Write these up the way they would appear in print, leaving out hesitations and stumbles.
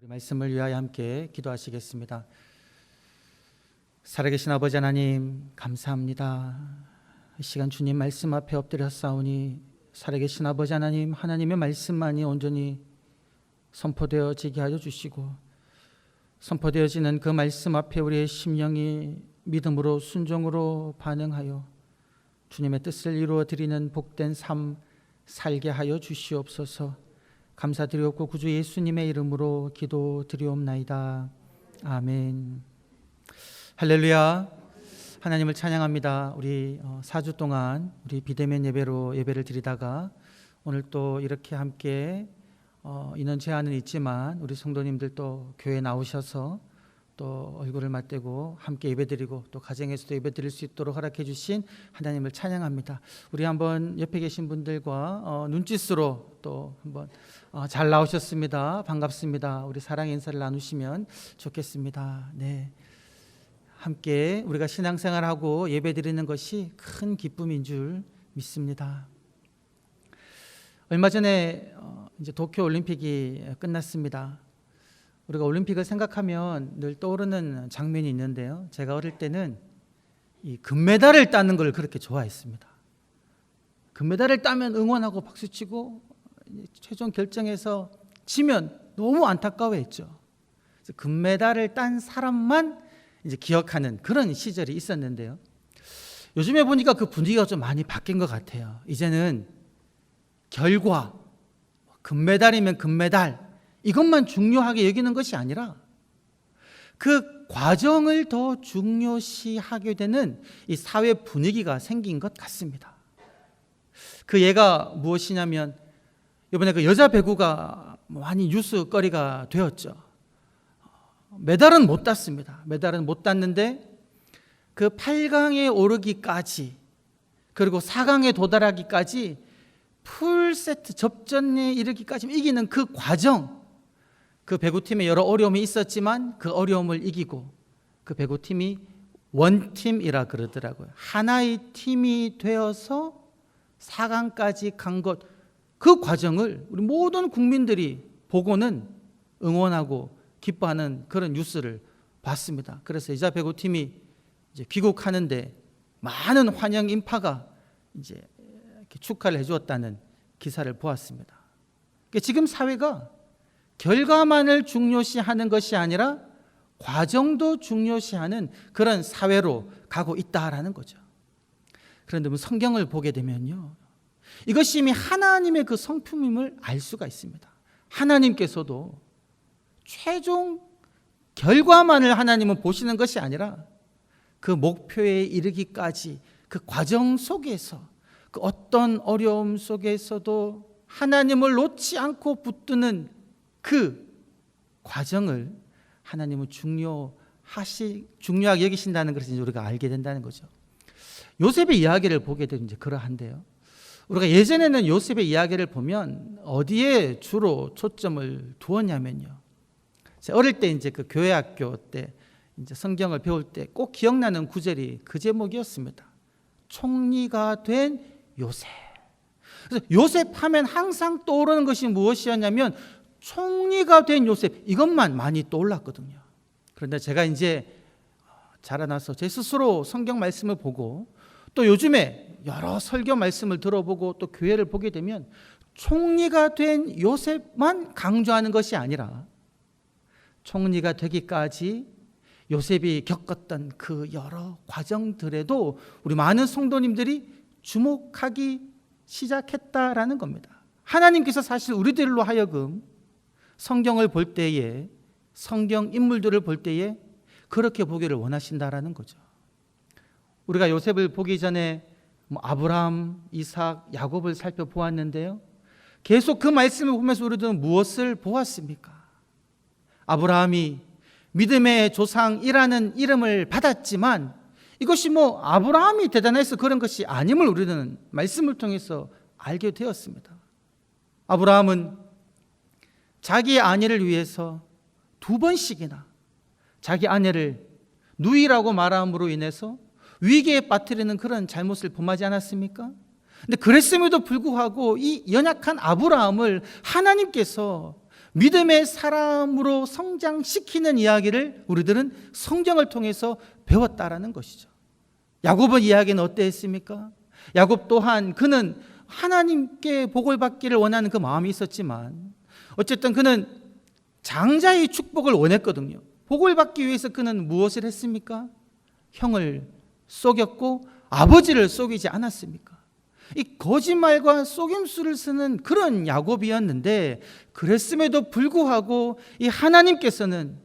우리 말씀을 위하여 함께 기도하시겠습니다. 살아계신 아버지 하나님 감사합니다. 이 시간 주님 말씀 앞에 엎드렸사오니 살아계신 아버지 하나님, 하나님의 말씀만이 온전히 선포되어지게 하여 주시고, 선포되어지는 그 말씀 앞에 우리의 심령이 믿음으로 순종으로 반응하여 주님의 뜻을 이루어 드리는 복된 삶 살게 하여 주시옵소서. 감사드리옵고 구주 예수님의 이름으로 기도드리옵나이다. 아멘. 할렐루야. 하나님을 찬양합니다. 우리 4주 동안 우리 비대면 예배로 예배를 드리다가 오늘 또 이렇게 함께 인원 제한은 있지만 우리 성도님들 또 교회에 나오셔서 또 얼굴을 맞대고 함께 예배드리고 또 가정에서도 예배드릴 수 있도록 허락해 주신 하나님을 찬양합니다. 우리 한번 옆에 계신 분들과 눈짓으로 또 한번 잘 나오셨습니다. 반갑습니다. 우리 사랑 인사를 나누시면 좋겠습니다. 네, 함께 우리가 신앙생활하고 예배드리는 것이 큰 기쁨인 줄 믿습니다. 얼마 전에 이제 도쿄 올림픽이 끝났습니다. 우리가 올림픽을 생각하면 늘 떠오르는 장면이 있는데요. 제가 어릴 때는 이 금메달을 따는 걸 그렇게 좋아했습니다. 금메달을 따면 응원하고 박수치고 최종 결정에서 지면 너무 안타까워했죠. 그래서 금메달을 딴 사람만 이제 기억하는 그런 시절이 있었는데요. 요즘에 보니까 그 분위기가 좀 많이 바뀐 것 같아요. 이제는 결과, 금메달이면 금메달, 이것만 중요하게 여기는 것이 아니라 그 과정을 더 중요시하게 되는 이 사회 분위기가 생긴 것 같습니다. 그 예가 무엇이냐면 이번에 그 여자 배구가 많이 뉴스거리가 되었죠. 메달은 못 땄습니다. 메달은 못 땄는데 그 8강에 오르기까지 그리고 4강에 도달하기까지 풀세트 접전에 이르기까지 이기는 그 과정, 그 배구팀에 여러 어려움이 있었지만 그 어려움을 이기고 그 배구팀이 원팀이라 그러더라고요. 하나의 팀이 되어서 4강까지 간 것, 그 과정을 우리 모든 국민들이 보고는 응원하고 기뻐하는 그런 뉴스를 봤습니다. 그래서 여자 배구팀이 이제 귀국하는데 많은 환영 인파가 이제 이렇게 축하를 해주었다는 기사를 보았습니다. 그러니까 지금 사회가 결과만을 중요시하는 것이 아니라 과정도 중요시하는 그런 사회로 가고 있다라는 거죠. 그런데 성경을 보게 되면요, 이것이 이미 하나님의 그 성품임을 알 수가 있습니다. 하나님께서도 최종 결과만을 하나님은 보시는 것이 아니라 그 목표에 이르기까지 그 과정 속에서 그 어떤 어려움 속에서도 하나님을 놓지 않고 붙드는 그 과정을 하나님은 중요하게 여기신다는 것을 우리가 알게 된다는 거죠. 요셉의 이야기를 보게 되면 이제 그러한데요. 우리가 예전에는 요셉의 이야기를 보면 어디에 주로 초점을 두었냐면요. 제가 어릴 때 이제 그 교회 학교 때 이제 성경을 배울 때 꼭 기억나는 구절이 그 제목이었습니다. 총리가 된 요셉. 그래서 요셉 하면 항상 떠오르는 것이 무엇이었냐면 총리가 된 요셉, 이것만 많이 떠올랐거든요. 그런데 제가 이제 자라나서 제 스스로 성경 말씀을 보고 또 요즘에 여러 설교 말씀을 들어보고 또 교회를 보게 되면 총리가 된 요셉만 강조하는 것이 아니라 총리가 되기까지 요셉이 겪었던 그 여러 과정들에도 우리 많은 성도님들이 주목하기 시작했다라는 겁니다. 하나님께서 사실 우리들로 하여금 성경을 볼 때에, 성경 인물들을 볼 때에 그렇게 보기를 원하신다라는 거죠. 우리가 요셉을 보기 전에 아브라함, 이삭, 야곱을 살펴보았는데요, 계속 그 말씀을 보면서 우리들은 무엇을 보았습니까? 아브라함이 믿음의 조상이라는 이름을 받았지만 이것이 아브라함이 대단해서 그런 것이 아님을 우리는 말씀을 통해서 알게 되었습니다. 아브라함은 자기 아내를 위해서 2번씩이나 자기 아내를 누이라고 말함으로 인해서 위기에 빠뜨리는 그런 잘못을 범하지 않았습니까? 근데 그랬음에도 불구하고 이 연약한 아브라함을 하나님께서 믿음의 사람으로 성장시키는 이야기를 우리들은 성경을 통해서 배웠다라는 것이죠. 야곱의 이야기는 어땠습니까? 야곱 또한 그는 하나님께 복을 받기를 원하는 그 마음이 있었지만 어쨌든 그는 장자의 축복을 원했거든요. 복을 받기 위해서 그는 무엇을 했습니까? 형을 속였고 아버지를 속이지 않았습니까? 이 거짓말과 속임수를 쓰는 그런 야곱이었는데, 그랬음에도 불구하고 이 하나님께서는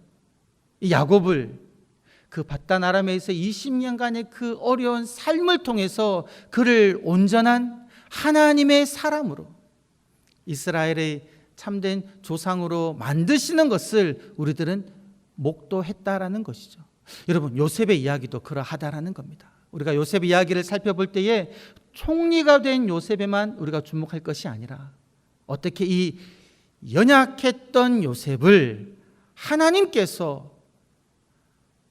이 야곱을 그 밧단 아람에서 20년간의 그 어려운 삶을 통해서 그를 온전한 하나님의 사람으로, 이스라엘의 참된 조상으로 만드시는 것을 우리들은 목도했다라는 것이죠. 여러분, 요셉의 이야기도 그러하다라는 겁니다. 우리가 요셉의 이야기를 살펴볼 때에 총리가 된 요셉에만 우리가 주목할 것이 아니라 어떻게 이 연약했던 요셉을 하나님께서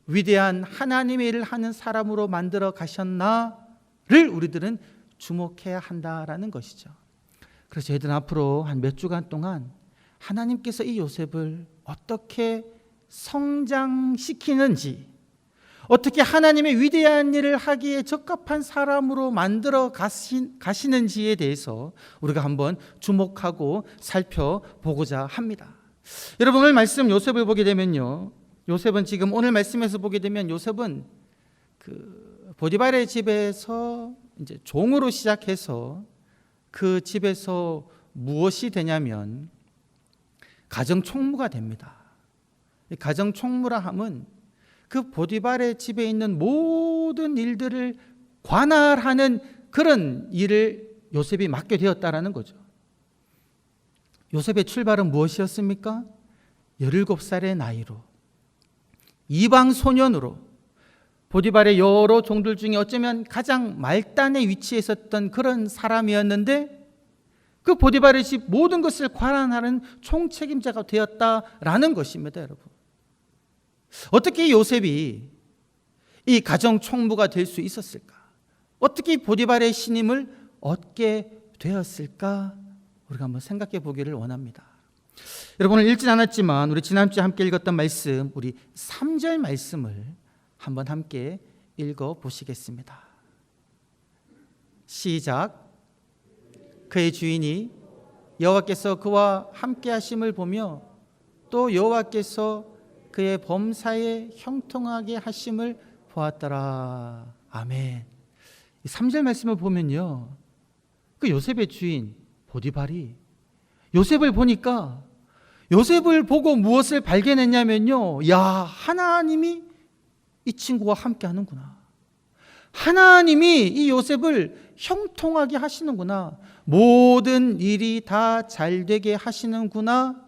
위대한 하나님의 일을 하는 사람으로 만들어 가셨나를 우리들은 주목해야 한다라는 것이죠. 그래서 저희들은 앞으로 한 몇 주간 동안 하나님께서 이 요셉을 어떻게 성장시키는지, 어떻게 하나님의 위대한 일을 하기에 적합한 사람으로 만들어 가시는지에 대해서 우리가 한번 주목하고 살펴보고자 합니다. 여러분, 오늘 말씀 요셉을 보게 되면요, 요셉은 지금 오늘 말씀에서 보게 되면 요셉은 그 보디발의 집에서 이제 종으로 시작해서 그 집에서 무엇이 되냐면 가정 총무가 됩니다. 가정 총무라 함은 그 보디발의 집에 있는 모든 일들을 관할하는 그런 일을 요셉이 맡게 되었다라는 거죠. 요셉의 출발은 무엇이었습니까? 17살의 나이로 이방 소년으로 보디발의 여러 종들 중에 어쩌면 가장 말단의 위치에 있었던 그런 사람이었는데, 그 보디발의 집 모든 것을 관할하는 총책임자가 되었다라는 것입니다. 여러분, 어떻게 요셉이 이 가정 총무가 될 수 있었을까? 어떻게 보디발의 신임을 얻게 되었을까? 우리가 한번 생각해 보기를 원합니다. 여러분, 오늘 읽진 않았지만 우리 지난주에 함께 읽었던 말씀, 우리 3절 말씀을 한번 함께 읽어 보시겠습니다. 시작. 그의 주인이 여호와께서 그와 함께 하심을 보며 또 여호와께서 그의 범사에 형통하게 하심을 보았더라. 아멘. 3절 말씀을 보면요, 그 요셉의 주인 보디발이 요셉을 보니까, 요셉을 보고 무엇을 발견했냐면요, 야, 하나님이 이 친구와 함께 하는구나. 하나님이 이 요셉을 형통하게 하시는구나. 모든 일이 다 잘되게 하시는구나.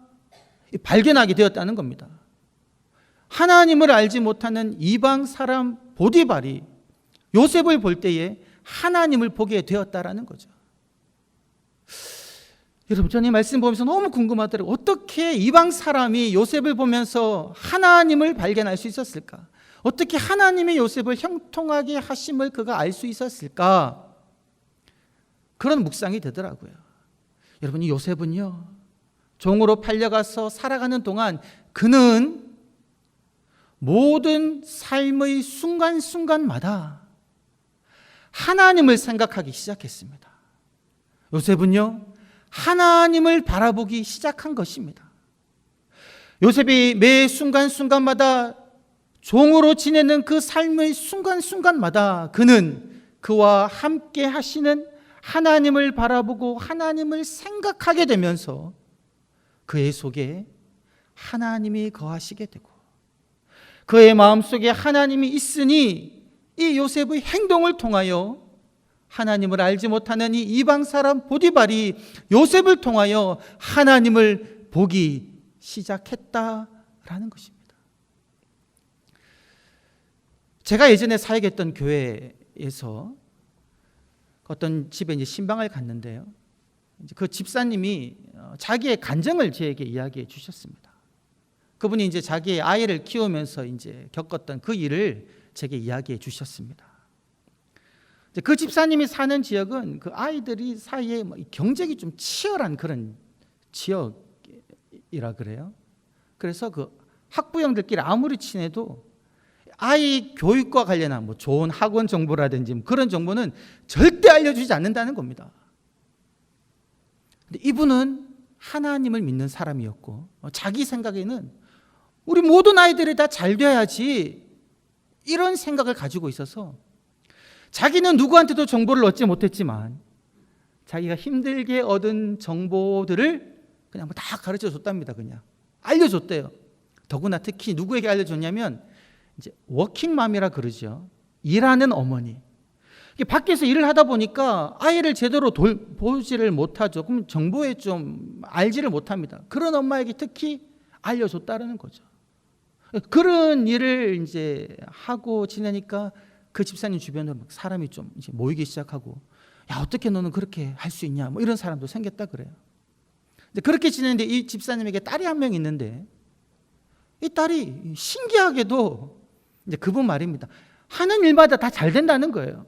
발견하게 되었다는 겁니다. 하나님을 알지 못하는 이방 사람 보디발이 요셉을 볼 때에 하나님을 보게 되었다라는 거죠. 여러분, 저는 이 말씀 보면서 너무 궁금하더라고요. 어떻게 이방 사람이 요셉을 보면서 하나님을 발견할 수 있었을까? 어떻게 하나님의 요셉을 형통하게 하심을 그가 알 수 있었을까? 그런 묵상이 되더라고요. 여러분, 이 요셉은요, 종으로 팔려가서 살아가는 동안 그는 모든 삶의 순간순간마다 하나님을 생각하기 시작했습니다. 요셉은요, 하나님을 바라보기 시작한 것입니다. 요셉이 매 순간순간마다 종으로 지내는 그 삶의 순간순간마다 그는 그와 함께 하시는 하나님을 바라보고 하나님을 생각하게 되면서 그의 속에 하나님이 거하시게 되고, 그의 마음속에 하나님이 있으니 이 요셉의 행동을 통하여 하나님을 알지 못하는 이 이방 사람 보디발이 요셉을 통하여 하나님을 보기 시작했다라는 것입니다. 제가 예전에 사역했던 교회에서 어떤 집에 이제 신방을 갔는데요, 그 집사님이 자기의 간증을 저에게 이야기해 주셨습니다. 그분이 이제 자기의 아이를 키우면서 이제 겪었던 그 일을 제게 이야기해 주셨습니다. 그 집사님이 사는 지역은 그 아이들이 사이에 경쟁이 좀 치열한 그런 지역이었습니다. 학부형이라 그래요. 그래서 그 학부형들끼리 아무리 친해도 아이 교육과 관련한 뭐 좋은 학원 정보라든지 그런 정보는 절대 알려주지 않는다는 겁니다. 근데 이분은 하나님을 믿는 사람이었고 자기 생각에는 우리 모든 아이들이 다 잘 돼야지 이런 생각을 가지고 있어서 자기는 누구한테도 정보를 얻지 못했지만 자기가 힘들게 얻은 정보들을 그냥 다 가르쳐 줬답니다. 그냥 알려줬대요. 더구나 특히 누구에게 알려줬냐면 이제 워킹맘이라 그러죠. 일하는 어머니. 밖에서 일을 하다 보니까 아이를 제대로 보지를 못하죠. 그럼 정보에 좀 알지를 못합니다. 그런 엄마에게 특히 알려줬다는 거죠. 그런 일을 이제 하고 지내니까 그 집사님 주변으로 사람이 좀 이제 모이기 시작하고, 야, 어떻게 너는 그렇게 할 수 있냐, 뭐 이런 사람도 생겼다 그래요. 근데 그렇게 지내는데 이 집사님에게 딸이 한 명 있는데 이 딸이 신기하게도 이제 그분 말입니다. 하는 일마다 다 잘 된다는 거예요.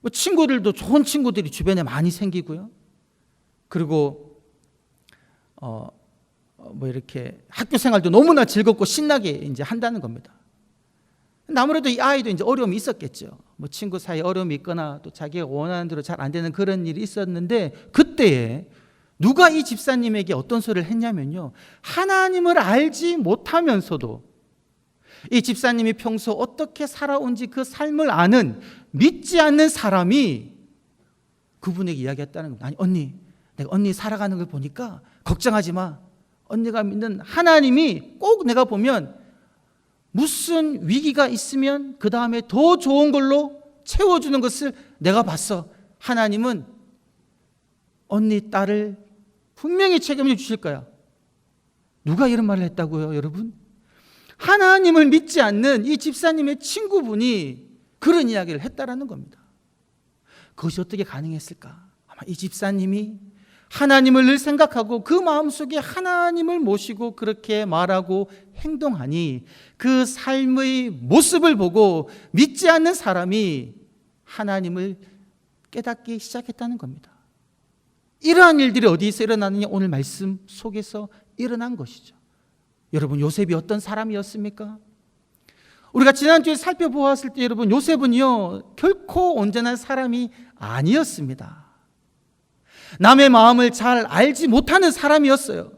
뭐 친구들도 좋은 친구들이 주변에 많이 생기고요. 그리고 뭐 이렇게 학교 생활도 너무나 즐겁고 신나게 이제 한다는 겁니다. 근데 아무래도 이 아이도 이제 어려움이 있었겠죠. 뭐 친구 사이에 어려움이 있거나 또 자기가 원하는 대로 잘 안 되는 그런 일이 있었는데, 그때에 누가 이 집사님에게 어떤 소리를 했냐면요, 하나님을 알지 못하면서도 이 집사님이 평소 어떻게 살아온지 그 삶을 아는 믿지 않는 사람이 그분에게 이야기했다는 겁니다. 아니, 언니, 내가 언니 살아가는 걸 보니까 걱정하지 마. 언니가 믿는 하나님이 꼭 내가 보면 무슨 위기가 있으면 그 다음에 더 좋은 걸로 채워주는 것을 내가 봤어. 하나님은 언니 딸을 분명히 책임져 주실 거야. 누가 이런 말을 했다고요, 여러분? 하나님을 믿지 않는 이 집사님의 친구분이 그런 이야기를 했다라는 겁니다. 그것이 어떻게 가능했을까? 아마 이 집사님이 하나님을 늘 생각하고 그 마음속에 하나님을 모시고 그렇게 말하고 행동하니 그 삶의 모습을 보고 믿지 않는 사람이 하나님을 깨닫기 시작했다는 겁니다. 이러한 일들이 어디서 일어나느냐? 오늘 말씀 속에서 일어난 것이죠. 여러분, 요셉이 어떤 사람이었습니까? 우리가 지난주에 살펴보았을 때 여러분, 요셉은요 결코 온전한 사람이 아니었습니다. 남의 마음을 잘 알지 못하는 사람이었어요.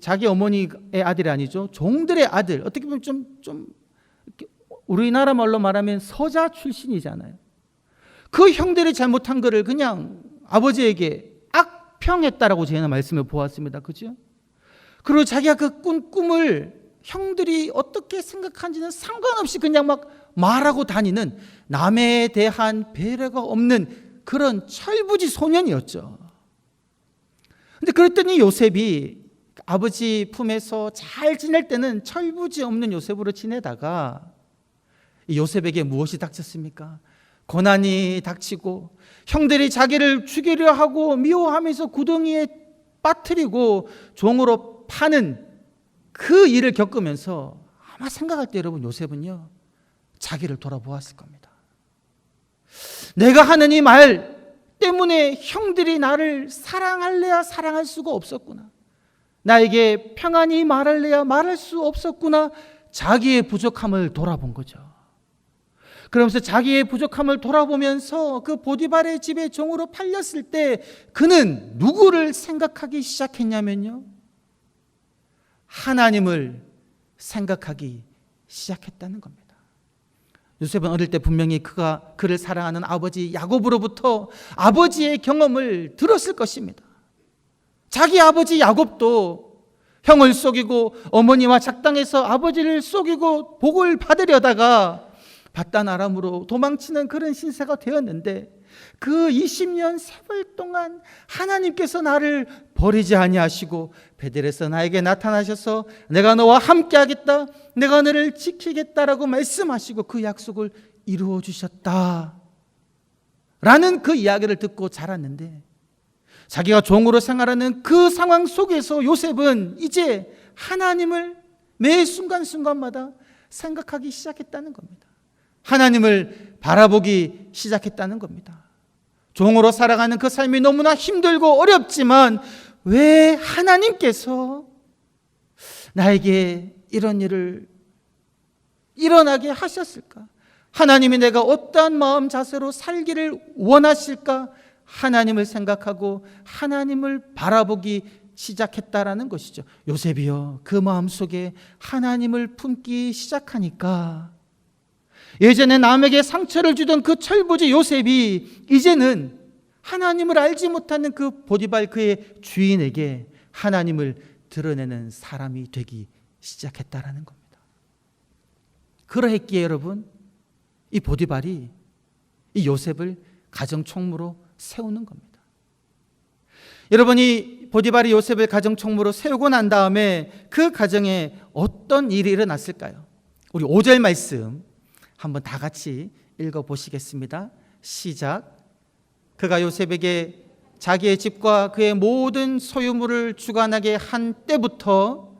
자기 어머니의 아들이 아니죠. 종들의 아들. 어떻게 보면 좀 우리나라 말로 말하면 서자 출신이잖아요. 그 형들이 잘못한 것을 그냥 아버지에게 악평했다라고 저희는 말씀을 보았습니다. 그죠? 그리고 자기가 그 꾼 꿈을 형들이 어떻게 생각하는지는 상관없이 그냥 막 말하고 다니는, 남에 대한 배려가 없는 그런 철부지 소년이었죠. 근데 그랬더니 요셉이 아버지 품에서 잘 지낼 때는 철부지 없는 요셉으로 지내다가 이 요셉에게 무엇이 닥쳤습니까? 고난이 닥치고 형들이 자기를 죽이려 하고 미워하면서 구덩이에 빠뜨리고 종으로 파는 그 일을 겪으면서 아마 생각할 때 여러분, 요셉은요 자기를 돌아보았을 겁니다. 내가 하는 이 말 때문에 형들이 나를 사랑할래야 사랑할 수가 없었구나. 나에게 평안히 말할래야 말할 수 없었구나. 자기의 부족함을 돌아본 거죠. 그러면서 자기의 부족함을 돌아보면서 그 보디발의 집에 종으로 팔렸을 때 그는 누구를 생각하기 시작했냐면요, 하나님을 생각하기 시작했다는 겁니다. 요셉은 어릴 때 분명히 그를 사랑하는 아버지 야곱으로부터 아버지의 경험을 들었을 것입니다. 자기 아버지 야곱도 형을 속이고 어머니와 작당해서 아버지를 속이고 복을 받으려다가 바단 아람으로 도망치는 그런 신세가 되었는데, 그 20년 세월 동안 하나님께서 나를 버리지 아니하시고 베델에서 나에게 나타나셔서 내가 너와 함께 하겠다, 내가 너를 지키겠다라고 말씀하시고 그 약속을 이루어 주셨다 라는 그 이야기를 듣고 자랐는데, 자기가 종으로 생활하는 그 상황 속에서 요셉은 이제 하나님을 매 순간순간마다 생각하기 시작했다는 겁니다. 하나님을 바라보기 시작했다는 겁니다. 종으로 살아가는 그 삶이 너무나 힘들고 어렵지만 왜 하나님께서 나에게 이런 일을 일어나게 하셨을까? 하나님이 내가 어떠한 마음 자세로 살기를 원하실까? 하나님을 생각하고 하나님을 바라보기 시작했다라는 것이죠. 요셉이요, 그 마음속에 하나님을 품기 시작하니까 예전에 남에게 상처를 주던 그 철부지 요셉이 이제는 하나님을 알지 못하는 그 보디발 그의 주인에게 하나님을 드러내는 사람이 되기 시작했다라는 겁니다. 그러했기에 여러분, 이 보디발이 이 요셉을 가정총무로 세우는 겁니다. 여러분이 보디발이 요셉을 가정총무로 세우고 난 다음에 그 가정에 어떤 일이 일어났을까요? 우리 5절 말씀 한번 다 같이 읽어보시겠습니다. 시작. 그가 요셉에게 자기의 집과 그의 모든 소유물을 주관하게 한 때부터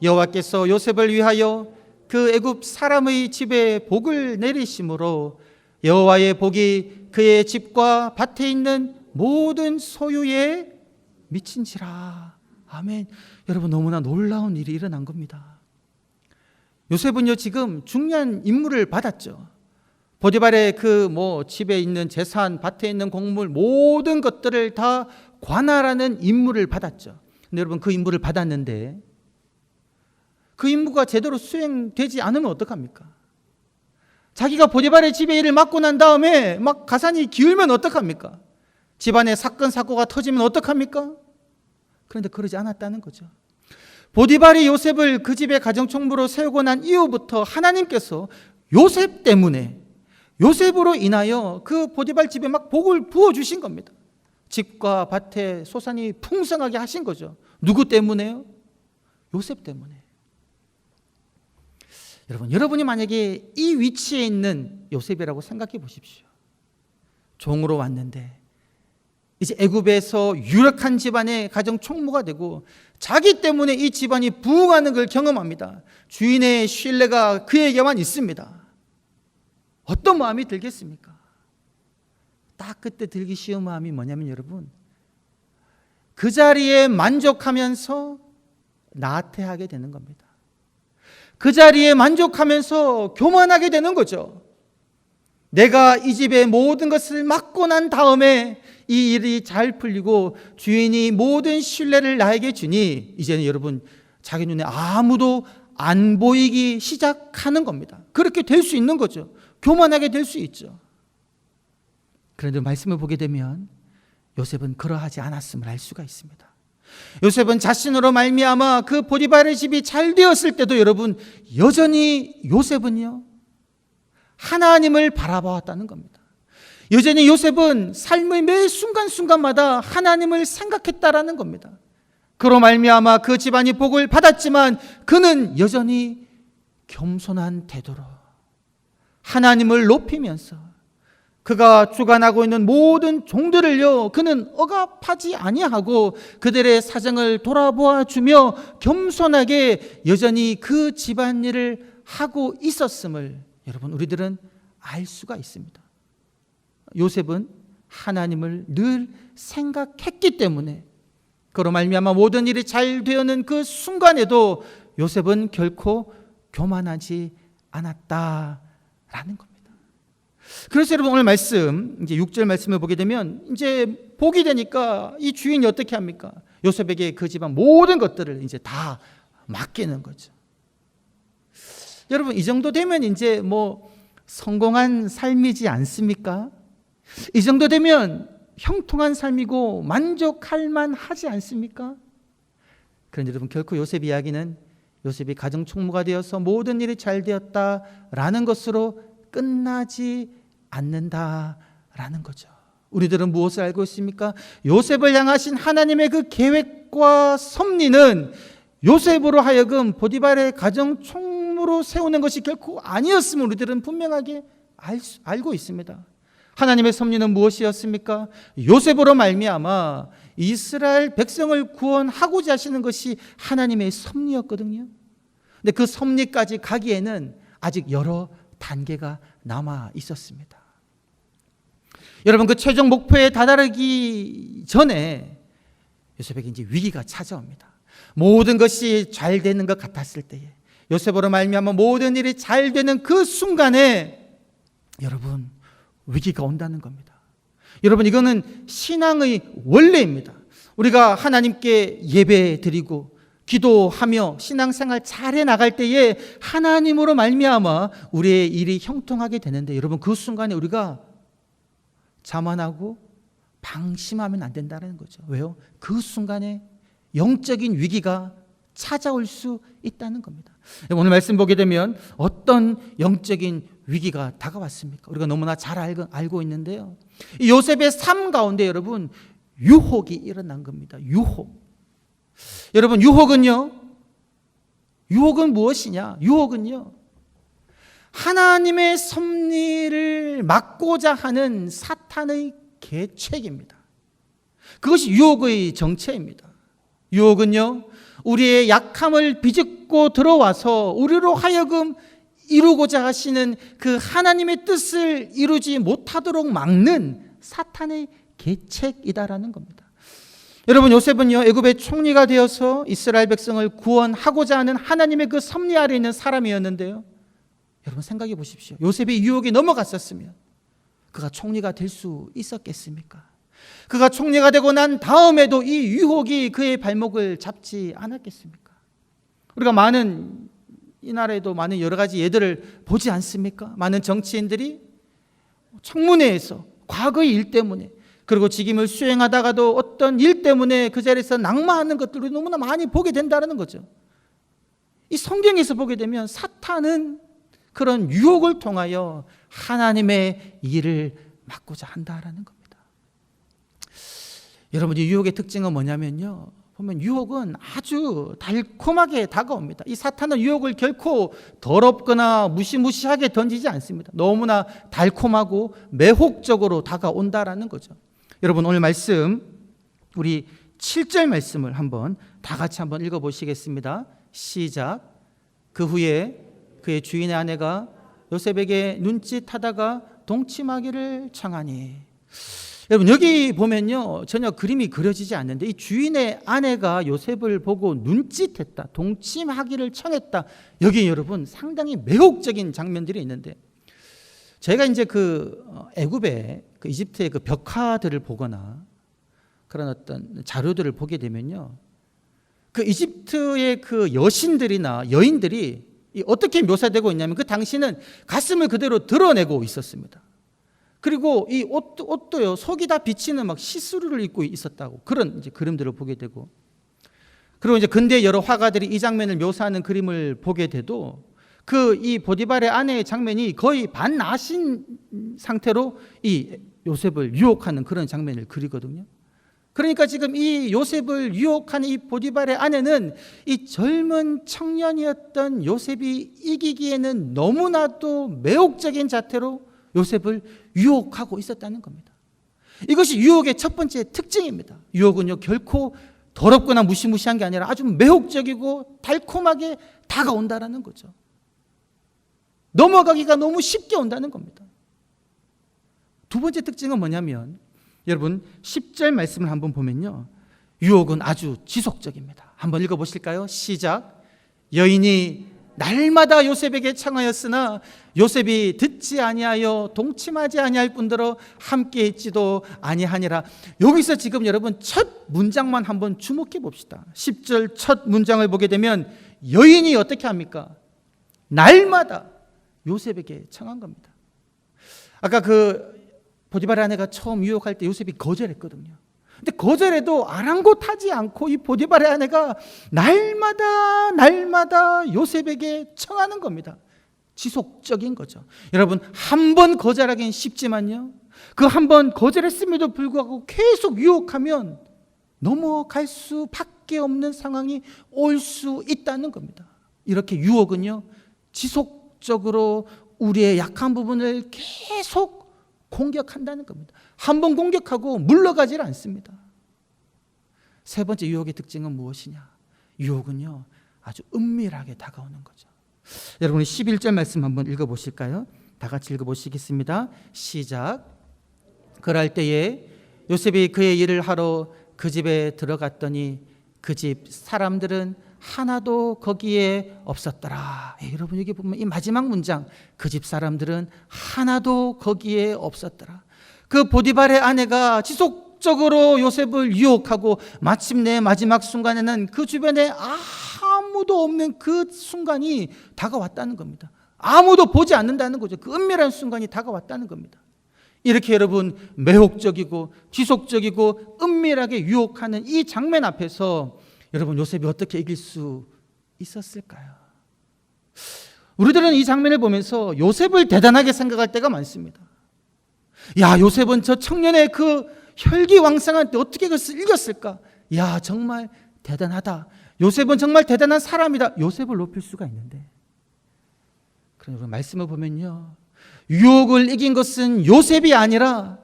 여호와께서 요셉을 위하여 그 애굽 사람의 집에 복을 내리심으로 여호와의 복이 그의 집과 밭에 있는 모든 소유에 미친지라. 아멘. 여러분, 너무나 놀라운 일이 일어난 겁니다. 요셉은요, 지금 중요한 임무를 받았죠. 보디발의 그 집에 있는 재산, 밭에 있는 곡물 모든 것들을 다 관할하는 임무를 받았죠. 근데 여러분, 그 임무를 받았는데 그 임무가 제대로 수행되지 않으면 어떡합니까? 자기가 보디발의 집에 일을 맡고 난 다음에 막 가산이 기울면 어떡합니까? 집안에 사건 사고가 터지면 어떡합니까? 그런데 그러지 않았다는 거죠. 보디발이 요셉을 그 집의 가정총무로 세우고 난 이후부터 하나님께서 요셉 때문에, 요셉으로 인하여 그 보디발 집에 막 복을 부어주신 겁니다. 집과 밭에 소산이 풍성하게 하신 거죠. 누구 때문에요? 요셉 때문에. 여러분이 만약에 이 위치에 있는 요셉이라고 생각해 보십시오. 종으로 왔는데 이제 애굽에서 유력한 집안의 가정 총무가 되고 자기 때문에 이 집안이 부흥하는 걸 경험합니다. 주인의 신뢰가 그에게만 있습니다. 어떤 마음이 들겠습니까? 딱 그때 들기 쉬운 마음이 뭐냐면 여러분, 그 자리에 만족하면서 나태하게 되는 겁니다. 그 자리에 만족하면서 교만하게 되는 거죠. 내가 이 집의 모든 것을 맡고 난 다음에 이 일이 잘 풀리고 주인이 모든 신뢰를 나에게 주니 이제는 여러분 자기 눈에 아무도 안 보이기 시작하는 겁니다. 그렇게 될 수 있는 거죠. 교만하게 될 수 있죠. 그런데 말씀을 보게 되면 요셉은 그러하지 않았음을 알 수가 있습니다. 요셉은 자신으로 말미암아 그 보디발의 집이 잘 되었을 때도 여러분 여전히 요셉은요 하나님을 바라보았다는 겁니다. 여전히 요셉은 삶의 매 순간순간마다 하나님을 생각했다라는 겁니다. 그로 말미암아 그 집안이 복을 받았지만 그는 여전히 겸손한 태도로 하나님을 높이면서 그가 주관하고 있는 모든 종들을요 그는 억압하지 아니하고 그들의 사정을 돌아보아 주며 겸손하게 여전히 그 집안일을 하고 있었음을 여러분 우리들은 알 수가 있습니다. 요셉은 하나님을 늘 생각했기 때문에 그로 말미암아 모든 일이 잘 되는 그 순간에도 요셉은 결코 교만하지 않았다라는 겁니다. 그래서 여러분 오늘 말씀 이제 6절 말씀을 보게 되면 이제 복이 되니까 이 주인이 어떻게 합니까? 요셉에게 그 집안 모든 것들을 이제 다 맡기는 거죠. 여러분 이 정도 되면 이제 성공한 삶이지 않습니까? 이 정도 되면 형통한 삶이고 만족할 만하지 않습니까? 그런데 여러분 결코 요셉 이야기는 요셉이 가정 총무가 되어서 모든 일이 잘 되었다라는 것으로 끝나지 않는다라는 거죠. 우리들은 무엇을 알고 있습니까? 요셉을 향하신 하나님의 그 계획과 섭리는 요셉으로 하여금 보디발의 가정 총무로 세우는 것이 결코 아니었음을 우리들은 분명하게 알고 있습니다. 하나님의 섭리는 무엇이었습니까? 요셉으로 말미암아 이스라엘 백성을 구원하고자 하시는 것이 하나님의 섭리였거든요. 근데 그 섭리까지 가기에는 아직 여러 단계가 남아 있었습니다. 여러분, 그 최종 목표에 다다르기 전에 요셉에게 이제 위기가 찾아옵니다. 모든 것이 잘 되는 것 같았을 때에, 요셉으로 말미암아 모든 일이 잘 되는 그 순간에 여러분, 위기가 온다는 겁니다. 여러분, 이거는 신앙의 원리입니다. 우리가 하나님께 예배 드리고 기도하며 신앙생활 잘해 나갈 때에 하나님으로 말미암아 우리의 일이 형통하게 되는데, 여러분, 그 순간에 우리가 자만하고 방심하면 안 된다는 거죠. 왜요? 그 순간에 영적인 위기가 찾아올 수 있다는 겁니다. 오늘 말씀 보게 되면 어떤 영적인 위기가 다가왔습니까? 우리가 너무나 잘 알고 있는데요. 이 요셉의 삶 가운데 여러분, 유혹이 일어난 겁니다. 유혹. 여러분, 유혹은 무엇이냐? 유혹은요, 하나님의 섭리를 막고자 하는 사탄의 계책입니다. 그것이 유혹의 정체입니다. 유혹은요, 우리의 약함을 비집고 들어와서 우리로 하여금 이루고자 하시는 그 하나님의 뜻을 이루지 못하도록 막는 사탄의 계책이다라는 겁니다. 여러분, 요셉은요, 애굽의 총리가 되어서 이스라엘 백성을 구원하고자 하는 하나님의 그 섭리 아래 있는 사람이었는데요, 여러분 생각해 보십시오. 요셉이 유혹에 넘어갔었으면 그가 총리가 될 수 있었겠습니까? 그가 총리가 되고 난 다음에도 이 유혹이 그의 발목을 잡지 않았겠습니까? 우리가 이 나라에도 많은 여러 가지 예들을 보지 않습니까? 많은 정치인들이 청문회에서 과거의 일 때문에, 그리고 직임을 수행하다가도 어떤 일 때문에 그 자리에서 낙마하는 것들을 너무나 많이 보게 된다는 거죠. 이 성경에서 보게 되면 사탄은 그런 유혹을 통하여 하나님의 일을 막고자 한다라는 겁니다. 여러분, 이 유혹의 특징은 뭐냐면요, 보면 유혹은 아주 달콤하게 다가옵니다. 이 사탄은 유혹을 결코 더럽거나 무시무시하게 던지지 않습니다. 너무나 달콤하고 매혹적으로 다가온다라는 거죠. 여러분, 오늘 말씀, 우리 7절 말씀을 다 같이 한번 읽어보시겠습니다. 시작. 그 후에 그의 주인의 아내가 요셉에게 눈짓하다가 동침하기를 청하니. 여러분, 여기 보면요, 전혀 그림이 그려지지 않는데, 이 주인의 아내가 요셉을 보고 눈짓했다, 동침하기를 청했다, 여기 여러분 상당히 매혹적인 장면들이 있는데, 제가 이제 애굽의 이집트의 그 벽화들을 보거나 그런 어떤 자료들을 보게 되면요, 그 이집트의 그 여신들이나 여인들이 어떻게 묘사되고 있냐면, 그 당시는 가슴을 그대로 드러내고 있었습니다. 그리고 이 옷도요, 속이 다 비치는 막 시스루를 입고 있었다고, 그런 이제 그림들을 보게 되고, 그리고 이제 근대 여러 화가들이 이 장면을 묘사하는 그림을 보게 돼도 이 보디발의 아내의 장면이 거의 반나신 상태로 이 요셉을 유혹하는 그런 장면을 그리거든요. 그러니까 지금 이 요셉을 유혹하는 이 보디발의 아내는 이 젊은 청년이었던 요셉이 이기기에는 너무나도 매혹적인 자태로 요셉을 유혹하고 있었다는 겁니다. 이것이 유혹의 첫 번째 특징입니다. 유혹은요, 결코 더럽거나 무시무시한 게 아니라 아주 매혹적이고 달콤하게 다가온다라는 거죠. 넘어가기가 너무 쉽게 온다는 겁니다. 두 번째 특징은 뭐냐면, 여러분 10절 말씀을 한번 보면요, 유혹은 아주 지속적입니다. 한번 읽어보실까요? 시작. 여인이 날마다 요셉에게 청하였으나 요셉이 듣지 아니하여 동침하지 아니할 뿐더러 함께 있지도 아니하니라. 여기서 지금 여러분 첫 문장만 한번 주목해 봅시다. 10절 첫 문장을 보게 되면 여인이 어떻게 합니까? 날마다 요셉에게 청한 겁니다. 아까 보디발의 아내가 처음 유혹할 때 요셉이 거절했거든요. 근데 거절해도 아랑곳하지 않고 이 보디발의 아내가 날마다 요셉에게 청하는 겁니다. 지속적인 거죠. 여러분, 한 번 거절하기는 쉽지만요, 그 한 번 거절했음에도 불구하고 계속 유혹하면 넘어갈 수밖에 없는 상황이 올 수 있다는 겁니다. 이렇게 유혹은요, 지속적으로 우리의 약한 부분을 계속 공격한다는 겁니다. 한 번 공격하고 물러가질 않습니다. 세 번째 유혹의 특징은 무엇이냐? 유혹은요, 아주 은밀하게 다가오는 거죠. 여러분 11절 말씀 한번 읽어보실까요? 다 같이 읽어보시겠습니다. 시작. 그럴 때에 요셉이 그의 일을 하러 그 집에 들어갔더니 그 집 사람들은 하나도 거기에 없었더라. 여러분 여기 보면 이 마지막 문장, 그 집 사람들은 하나도 거기에 없었더라. 그 보디발의 아내가 지속적으로 요셉을 유혹하고 마침내 마지막 순간에는 그 주변에 아무도 없는 그 순간이 다가왔다는 겁니다. 아무도 보지 않는다는 거죠. 그 은밀한 순간이 다가왔다는 겁니다. 이렇게 여러분 매혹적이고 지속적이고 은밀하게 유혹하는 이 장면 앞에서 여러분 요셉이 어떻게 이길 수 있었을까요? 우리들은 이 장면을 보면서 요셉을 대단하게 생각할 때가 많습니다. 야, 요셉은 저 청년의 그 혈기왕성한 때 어떻게 그것을 이겼을까? 야, 정말 대단하다. 요셉은 정말 대단한 사람이다. 요셉을 높일 수가 있는데, 그러나 말씀을 보면요, 유혹을 이긴 것은 요셉이 아니라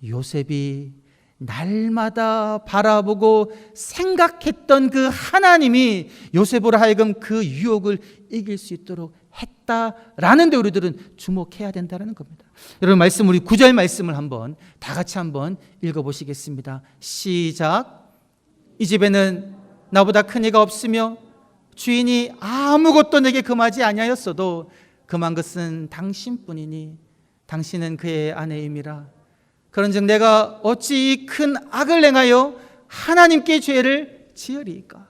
요셉이 날마다 바라보고 생각했던 그 하나님이 요셉으로 하여금 그 유혹을 이길 수 있도록 했다라는 데 우리들은 주목해야 된다는 겁니다. 여러분 말씀, 우리 9절 말씀을 한번 다 같이 한번 읽어보시겠습니다. 시작. 이 집에는 나보다 큰 이가 없으며 주인이 아무것도 내게 금하지 아니하였어도 금한 것은 당신뿐이니 당신은 그의 아내임이라. 그런즉 내가 어찌 이 큰 악을 행하여 하나님께 죄를 지으리까?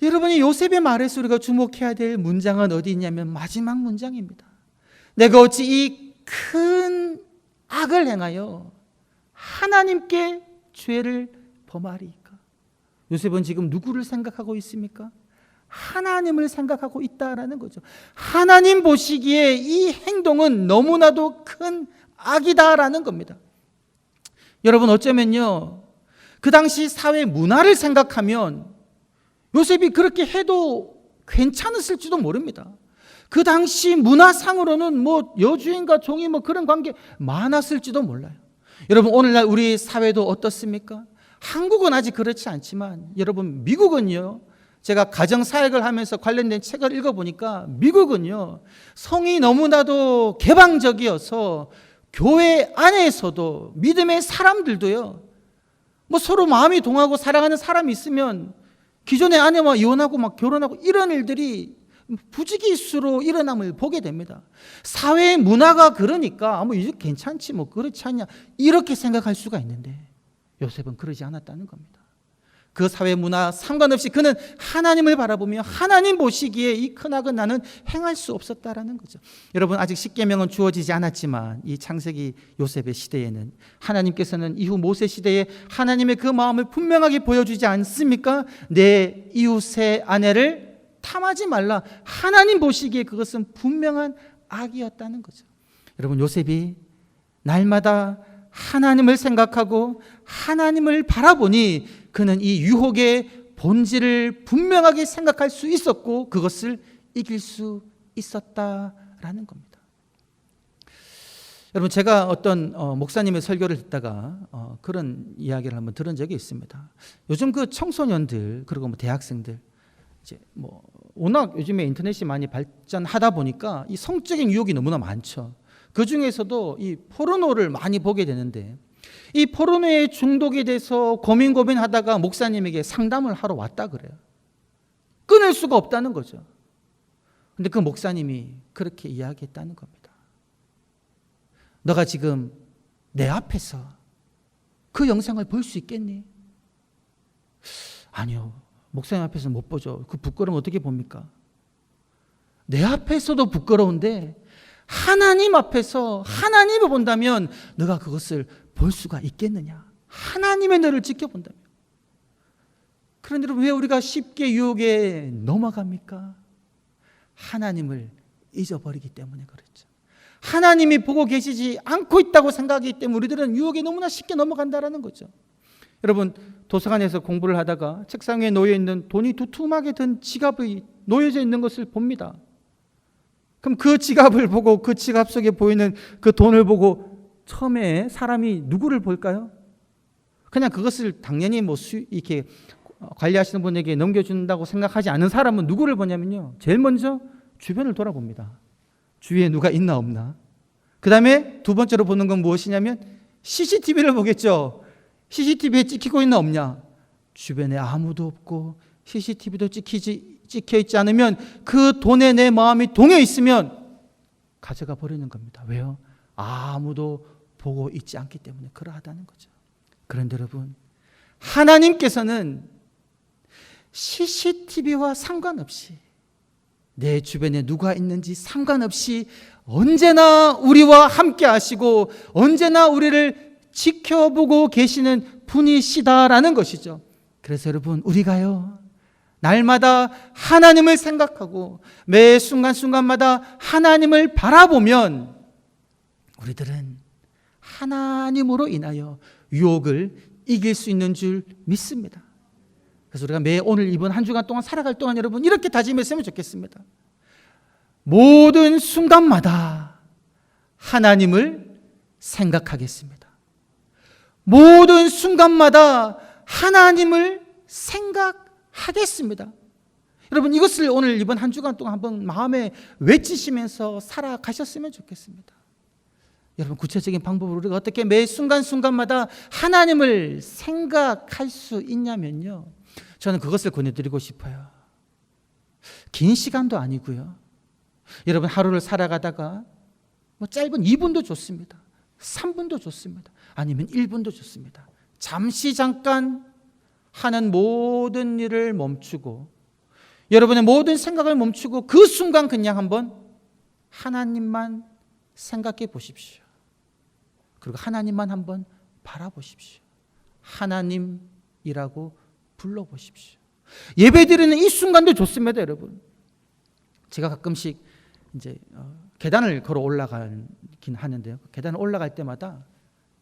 여러분이 요셉의 말에서 우리가 주목해야 될 문장은 어디 있냐면 마지막 문장입니다. 내가 어찌 이 큰 악을 행하여 하나님께 죄를 범하리까? 요셉은 지금 누구를 생각하고 있습니까? 하나님을 생각하고 있다라는 거죠. 하나님 보시기에 이 행동은 너무나도 큰 악이다라는 겁니다. 여러분 어쩌면요, 그 당시 사회 문화를 생각하면 요셉이 그렇게 해도 괜찮았을지도 모릅니다. 그 당시 문화상으로는 뭐 여주인과 종이 뭐 그런 관계 많았을지도 몰라요. 여러분 오늘날 우리 사회도 어떻습니까? 한국은 아직 그렇지 않지만 여러분 미국은요, 제가 가정사역을 하면서 관련된 책을 읽어보니까 미국은요, 성이 너무나도 개방적이어서 교회 안에서도 믿음의 사람들도요, 뭐 서로 마음이 동하고 사랑하는 사람이 있으면 기존의 아내와 이혼하고 막 결혼하고 이런 일들이 부지기수로 일어남을 보게 됩니다. 사회의 문화가 그러니까 뭐 이제 괜찮지 뭐 그렇지 않냐 이렇게 생각할 수가 있는데 요셉은 그러지 않았다는 겁니다. 그 사회 문화 상관없이 그는 하나님을 바라보며 하나님 보시기에 이 큰 악은 나는 행할 수 없었다라는 거죠. 여러분 아직 십계명은 주어지지 않았지만 이 창세기 요셉의 시대에는 하나님께서는 이후 모세 시대에 하나님의 그 마음을 분명하게 보여주지 않습니까? 내 이웃의 아내를 탐하지 말라. 하나님 보시기에 그것은 분명한 악이었다는 거죠. 여러분 요셉이 날마다 하나님을 생각하고 하나님을 바라보니 그는 이 유혹의 본질을 분명하게 생각할 수 있었고 그것을 이길 수 있었다라는 겁니다. 여러분 제가 어떤 목사님의 설교를 듣다가 그런 이야기를 한번 들은 적이 있습니다. 요즘 그 청소년들 그리고 뭐 대학생들 이제 뭐 워낙 요즘에 인터넷이 많이 발전하다 보니까 이 성적인 유혹이 너무나 많죠. 그 중에서도 이 포르노를 많이 보게 되는데 이 포르노에 중독이 돼서 고민하다가 목사님에게 상담을 하러 왔다 그래요. 끊을 수가 없다는 거죠. 근데 그 목사님이 그렇게 이야기했다는 겁니다. 너가 지금 내 앞에서 그 영상을 볼 수 있겠니? 아니요. 목사님 앞에서 못 보죠. 그 부끄러움 어떻게 봅니까? 내 앞에서도 부끄러운데 하나님 앞에서 하나님을 본다면 너가 그것을 볼 수가 있겠느냐? 하나님의 너를 지켜본다면. 그런데 왜 우리가 쉽게 유혹에 넘어갑니까? 하나님을 잊어버리기 때문에 그렇죠. 하나님이 보고 계시지 않고 있다고 생각하기 때문에 우리들은 유혹에 너무나 쉽게 넘어간다는 거죠. 여러분 도서관에서 공부를 하다가 책상 위에 놓여 있는 돈이 두툼하게 든 지갑이 놓여져 있는 것을 봅니다. 그럼 그 지갑을 보고 그 지갑 속에 보이는 그 돈을 보고 처음에 사람이 누구를 볼까요? 그냥 그것을 당연히 뭐 이렇게 관리하시는 분에게 넘겨준다고 생각하지 않은 사람은 누구를 보냐면요, 제일 먼저 주변을 돌아봅니다. 주위에 누가 있나 없나. 그 다음에 두 번째로 보는 건 무엇이냐면 CCTV를 보겠죠. CCTV에 찍히고 있나 없냐? 주변에 아무도 없고 CCTV도 찍혀 있지 않으면 그 돈에 내 마음이 동해 있으면 가져가 버리는 겁니다. 왜요? 아무도 보고 있지 않기 때문에 그러하다는 거죠. 그런데 여러분, 하나님께서는 CCTV와 상관없이, 내 주변에 누가 있는지 상관없이 언제나 우리와 함께 하시고 언제나 우리를 지켜보고 계시는 분이시다라는 것이죠. 그래서 여러분, 우리가요, 날마다 하나님을 생각하고 매 순간순간마다 하나님을 바라보면 우리들은 하나님으로 인하여 유혹을 이길 수 있는 줄 믿습니다. 그래서 우리가 매 오늘 이번 한 주간 동안 살아갈 동안 여러분 이렇게 다짐했으면 좋겠습니다. 모든 순간마다 하나님을 생각하겠습니다. 모든 순간마다 하나님을 생각하겠습니다. 여러분, 이것을 오늘 이번 한 주간 동안 한번 마음에 외치시면서 살아가셨으면 좋겠습니다. 여러분, 구체적인 방법으로 우리가 어떻게 매 순간순간마다 하나님을 생각할 수 있냐면요, 저는 그것을 권해드리고 싶어요. 긴 시간도 아니고요, 여러분 하루를 살아가다가 짧은 2분도 좋습니다. 3분도 좋습니다. 아니면 1분도 좋습니다. 잠시 잠깐 하는 모든 일을 멈추고 여러분의 모든 생각을 멈추고 그 순간 그냥 한번 하나님만 생각해 보십시오. 그리고 하나님만 한번 바라보십시오. 하나님이라고 불러보십시오. 예배드리는 이 순간도 좋습니다, 여러분. 제가 가끔씩 이제 계단을 걸어 올라가긴 하는데요. 계단을 올라갈 때마다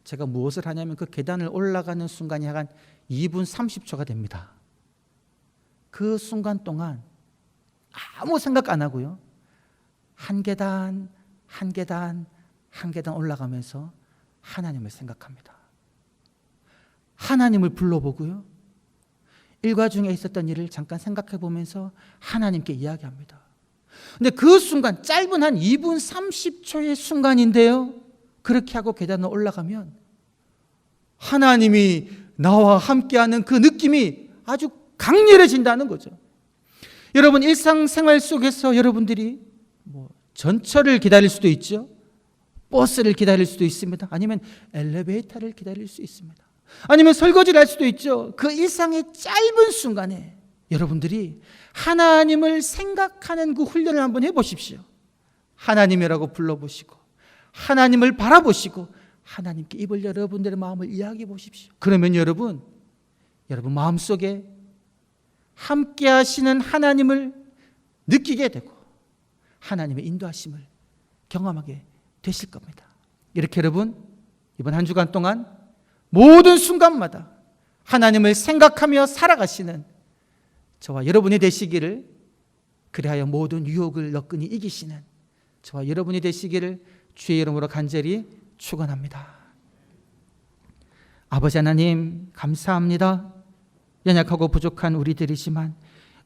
제가 무엇을 하냐면 그 계단을 올라가는 순간이 한 2분 30초가 됩니다. 그 순간 동안 아무 생각 안 하고요, 한 계단 한 계단 한 계단 올라가면서 하나님을 생각합니다. 하나님을 불러보고요, 일과 중에 있었던 일을 잠깐 생각해 보면서 하나님께 이야기합니다. 근데 그 순간, 짧은 한 2분 30초의 순간인데요, 그렇게 하고 계단을 올라가면 하나님이 나와 함께하는 그 느낌이 아주 강렬해진다는 거죠. 여러분, 일상생활 속에서 여러분들이 전철을 기다릴 수도 있죠. 버스를 기다릴 수도 있습니다. 아니면 엘리베이터를 기다릴 수 있습니다. 아니면 설거지를 할 수도 있죠. 그 일상의 짧은 순간에 여러분들이 하나님을 생각하는 그 훈련을 한번 해보십시오. 하나님이라고 불러보시고 하나님을 바라보시고 하나님께 입을 여러분들의 마음을 이야기해 보십시오. 그러면 여러분 마음속에 함께 하시는 하나님을 느끼게 되고 하나님의 인도하심을 경험하게 되실 겁니다. 이렇게 여러분, 이번 한 주간 동안 모든 순간마다 하나님을 생각하며 살아가시는 저와 여러분이 되시기를, 그리하여 모든 유혹을 너끈히 이기시는 저와 여러분이 되시기를 주의 이름으로 간절히 축원합니다. 아버지 하나님, 감사합니다. 연약하고 부족한 우리들이지만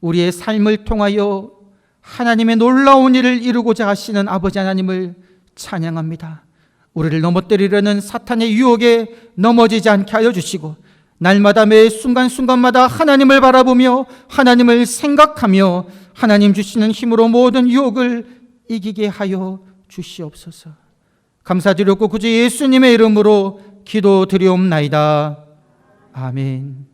우리의 삶을 통하여 하나님의 놀라운 일을 이루고자 하시는 아버지 하나님을 찬양합니다. 우리를 넘어뜨리려는 사탄의 유혹에 넘어지지 않게 하여 주시고 날마다 매 순간순간마다 하나님을 바라보며 하나님을 생각하며 하나님 주시는 힘으로 모든 유혹을 이기게 하여 주시옵소서. 감사드렸고 구주 예수님의 이름으로 기도드리옵나이다. 아멘.